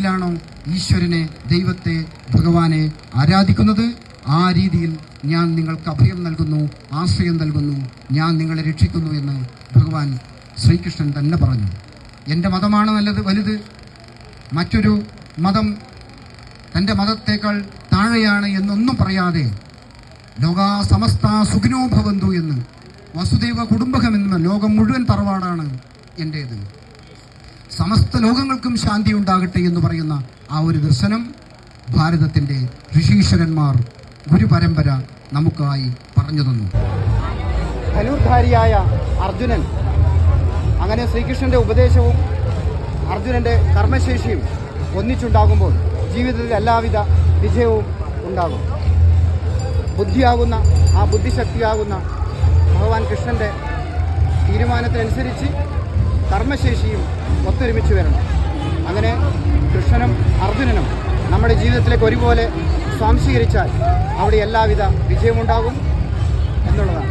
രീതിയിലാണോ ഈശ്വരനെ, ദൈവത്തെ, ഭഗവാനെ ആരാധിക്കുന്നത്, ആ രീതിയിൽ ഞാൻ നിങ്ങൾക്ക് അഭയം നൽകുന്നു, ആശ്രയം നൽകുന്നു, ഞാൻ നിങ്ങളെ രക്ഷിക്കുന്നു എന്ന് ഭഗവാൻ ശ്രീകൃഷ്ണൻ തന്നെ പറഞ്ഞു. എൻ്റെ മതമാണ് വലുത്, മറ്റൊരു മതം തൻ്റെ മതത്തേക്കാൾ താഴെയാണ് എന്നൊന്നും പറയാതെ ലോകാ സമസ്ത സുഖിനോ ഭവന്തു എന്ന്, വസുദൈവ കുടുംബകമെന്ന്, ലോകം മുഴുവൻ തറവാടാണ് എൻ്റേത്, സമസ്ത ലോകങ്ങൾക്കും ശാന്തി ഉണ്ടാകട്ടെ എന്ന് പറയുന്ന ആ ഒരു ദർശനം ഭാരതത്തിൻ്റെ ഋഷീശ്വരന്മാർ, ഗുരുപരമ്പര നമുക്കായി പറഞ്ഞു തന്നു. ധനുർധാരിയായ അർജുനൻ, അങ്ങനെ ശ്രീകൃഷ്ണൻ്റെ ഉപദേശവും അർജുനൻ്റെ കർമ്മശേഷിയും ഒന്നിച്ചുണ്ടാകുമ്പോൾ ജീവിതത്തിൽ എല്ലാവിധ വിജയവും ഉണ്ടാകും. ബുദ്ധിയാകുന്ന ആ ബുദ്ധിശക്തിയാകുന്ന ഭഗവാൻ കൃഷ്ണൻ്റെ തീരുമാനത്തിനനുസരിച്ച് കർമ്മശേഷിയും ഒത്തൊരുമിച്ച് വരണം. അങ്ങനെ കൃഷ്ണനും അർജുനനും നമ്മുടെ ജീവിതത്തിലേക്ക് ഒരുപോലെ സ്വാംശീകരിച്ചാൽ അവിടെ എല്ലാവിധ വിജയമുണ്ടാകും എന്നുള്ളതാണ്.